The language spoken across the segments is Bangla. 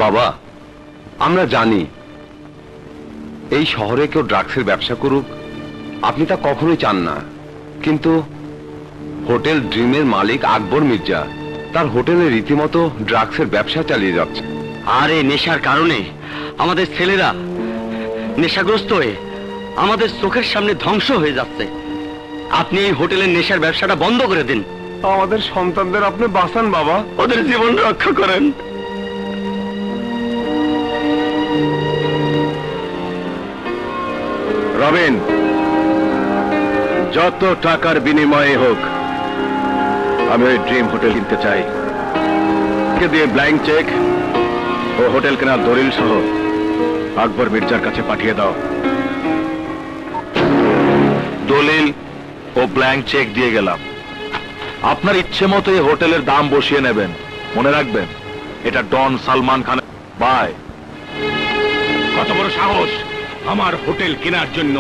বাবা, আমরা জানি এই শহরে কেউ ড্রাগসের ব্যবসা করুক, আপনি তা কখনোই চান না। কিন্তু হোটেল ড্রিমের মালিক আকবর মির্জা তার হোটেলে রীতিমতো ড্রাগসের ব্যবসা চালিয়ে যাচ্ছে। আর এই নেশার কারণে আমাদের ছেলেরা নেশাগ্রস্ত হয়ে আমাদের চোখের সামনে ধ্বংস হয়ে যাচ্ছে। আপনি এই হোটেলের নেশার ব্যবসাটা বন্ধ করে দিন। আমাদের সন্তানদের আপনি বাঁচান বাবা, ওদের জীবন রক্ষা করেন। রবিন, যত টাকার বিনিময়ে হোক আমি ওই ড্রিম হোটেল কিনতে চাই। দিয়ে ব্ল্যাঙ্ক চেক ও হোটেল কেনার দলিল সহ আকবর মির্জার কাছে পাঠিয়ে দাও। দলিল ও ব্ল্যাঙ্ক চেক দিয়ে গেলাম। আপনার ইচ্ছে মতো এই হোটেলের দাম বসিয়ে নেবেন। মনে রাখবেন, এটা ডন সালমান খান। বাই। কত বড় সাহস আমার হোটেল কেনার জন্য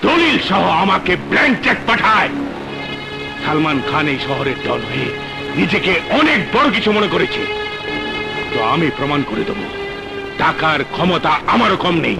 দলিল সহ আমাকে ব্ল্যাঙ্ক চেক পাঠায়। সালমান খান এই শহরের ডন হয়ে নিজেকে অনেক বড় কিছু মনে করেছে। তো আমি প্রমাণ করে দেব টাকার ক্ষমতা আমারও কম নেই।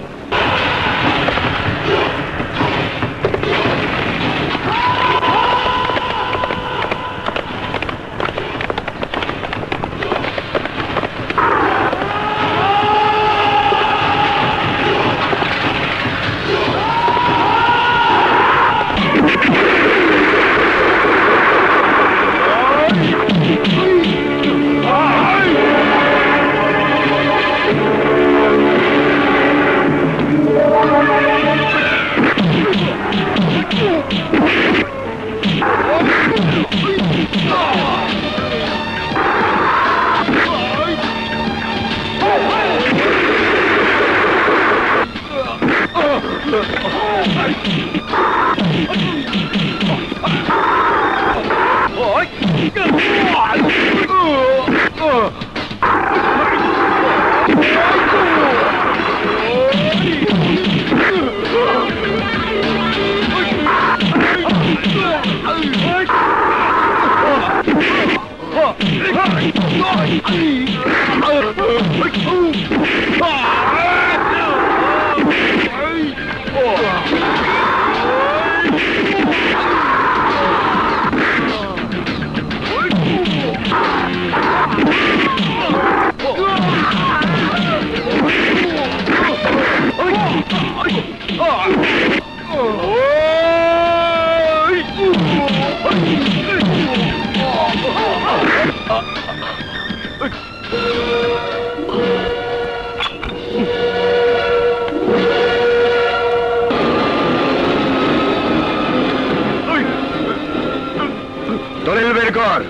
দলিল বের কর,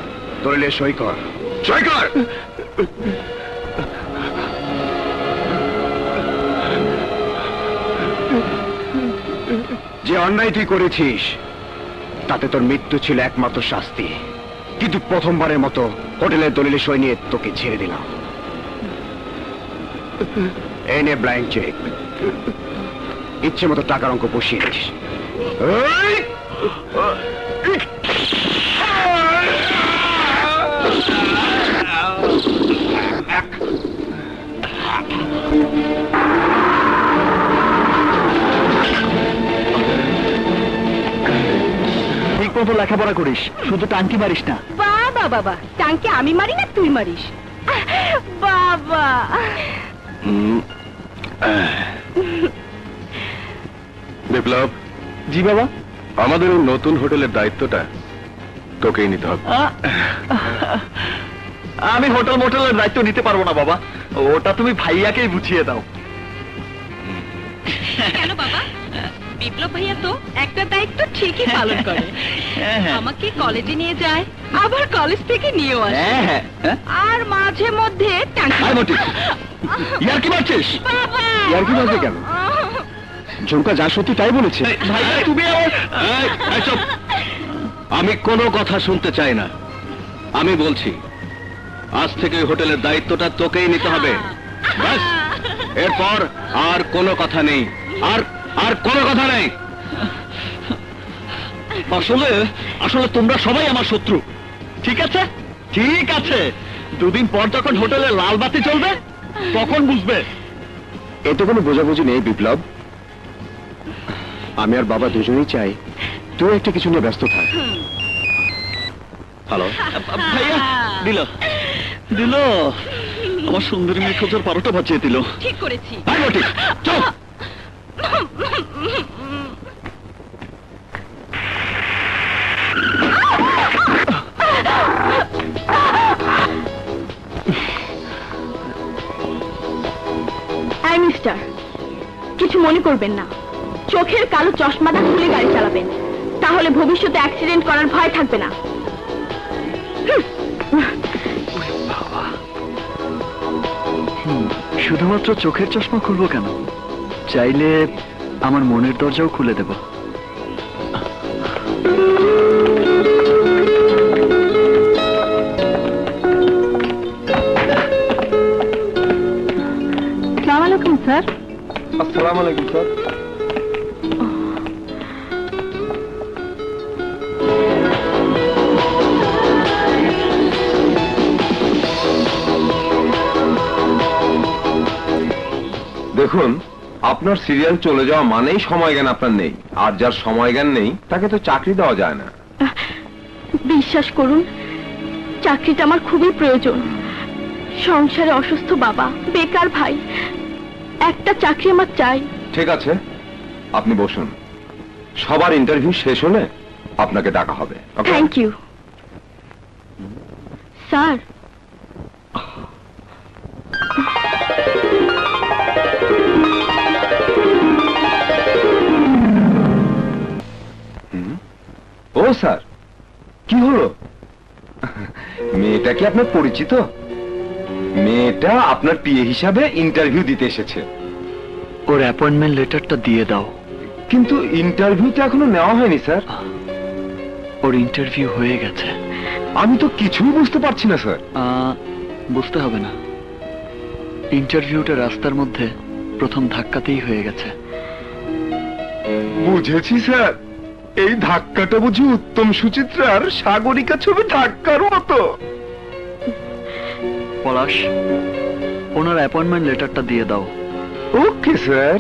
দলিলে সই কর, সই কর। যে অন্যায় তুই করেছিস তাতে তোর মৃত্যু ছিল একমাত্র শাস্তি, কিন্তু প্রথমবারের মতো হোটেলের দলিলে সই নিয়ে তোকে ছেড়ে দিলাম। এনে ব্ল্যাঙ্ক চেক, ইচ্ছে মতো টাকার অঙ্ক বসিয়ে দিস। ঠিক মতো লেখাপড়া করিস, শুধু টাঙ্কি মারিস না। বাবা বাবা, টাঙ্কি আমি মারি না তুই মারিস বাবা। বিপ্লব। জি বাবা। আমাদের ওই নতুন হোটেলের দায়িত্বটা তোকেই নিতে হবে। আমি হোটেল মোটেলের দায়িত্ব নিতে পারবো না বাবা, ওটা তুমি ভাইয়াকেই বুঝিয়ে দাও। কেন বাবা? বিপ্লব ভাইয়া তো একটা দায়িত্ব ঠিকই পালন করে। আমাকে কলেজে নিয়ে যায়, আবার কলেজ থেকে নিয়েও আসে, আর মাঝে মধ্যে ইয়ার কি মারছিস? বাবা ইয়ার কি মারছে কেন? ঝুমকা যা সত্যি তাই বলেছে। তুমি আমি কোনো কথা শুনতে চাই না। আমি বলছি আজ থেকে হোটেলের দায়িত্বটা তোকেই নিতে হবে। ব্যাস, এরপর আর কোনো কথা নেই, আর কোনো কথা নেই। আসলে আসলে তোমরা সবাই আমার শত্রু। ঠিক আছে, ঠিক আছে, দুদিন পর যখন হোটেলে লাল বাতি চলবে তখন বুঝবে। এতে কোনো বোঝাবুঝি নেই বিপ্লব। আমি আর বাবা দুজনেই চাই তুই একটা কিছু নিয়ে ব্যস্ত থাক। হ্যালো, ভাইয়া দিল দিল আমার সুন্দরী মেয়ে খোঁজার 12টা বাজিয়ে দিল। ঠিক করেছি। চল। এই মিস্টার, কিছু মনে করবেন না। চোখের কালো চশমাটা খুলে গাড়ি চালাবেন, তাহলে ভবিষ্যতে অ্যাক্সিডেন্ট করার ভয় থাকবে না। শুধুমাত্র চোখের চশমা খুলবো কেন, চাইলে আমার মনের দরজাও খুলে দেব। আসসালামু আলাইকুম স্যার। আসসালামু আলাইকুম স্যার। দেখুন, আপনার সিরিয়াল চলে যাওয়া মানেই সময় জ্ঞান আপনার নেই, আর যার সময় জ্ঞান নেই তাকে তো চাকরি দেওয়া যায় না। বিশ্বাস করুন, চাকরিটা আমার খুবই প্রয়োজন। সংসারে অসুস্থ বাবা, বেকার ভাই, একটা চাকরি আমার চাই। ঠিক আছে, আপনি বসুন। সবার ইন্টারভিউ শেষ হলে আপনাকে ডাকা হবে। Okay? Thank you sir. ও স্যার, কি হলো? মেয়েটা কি আপনার পরিচিত? মেয়েটা আপনার পিএ হিসাবে ইন্টারভিউ দিতে এসেছে। ওর অ্যাপয়েন্টমেন্ট লেটারটা দিয়ে দাও। কিন্তু ইন্টারভিউ তো এখনো নেওয়া হয়নি স্যার। ওর ইন্টারভিউ হয়ে গেছে। আমি তো কিছুই বুঝতে পারছি না স্যার। বুঝতে হবে না, ইন্টারভিউটা রাস্তার মধ্যে প্রথম ধাক্কাতেই হয়ে গেছে। বুঝেছি স্যার, এই ধাক্কাটা বুঝি উত্তম সুচিত্রার সাগরিকা ছবি ধাক্কার মতো। পলাশ, ওনার অ্যাপয়েন্টমেন্ট লেটারটা দিয়ে দাও। Okay sir.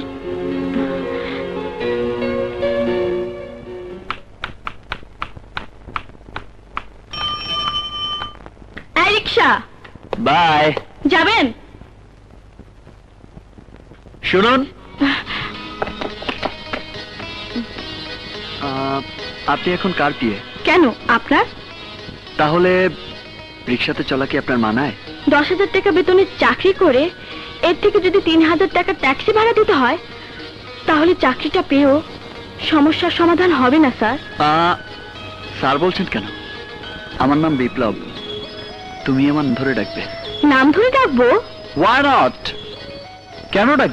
এই রিক্সা, বাই। যাবেন? শুনুন, আপনি এখন কার পিয়ে? কেন, আপনার? তাহলে রিক্সাতে চলা কি আপনার মানায়? 10,000 টাকা বেতনে চাকরি করে এর থেকে যদি 3,000 টাকা ট্যাক্সি ভাড়া দিতে হয়, তাহলে চাকরিটা পেয়েও সমস্যার সমাধান হবে না স্যার। স্যার বলছেন কেন? আমার নাম বিপ্লব, তুমি আমার ধরে ডাকবে। নাম ধরে ডাকবো? Why not? কেন ডাকবে?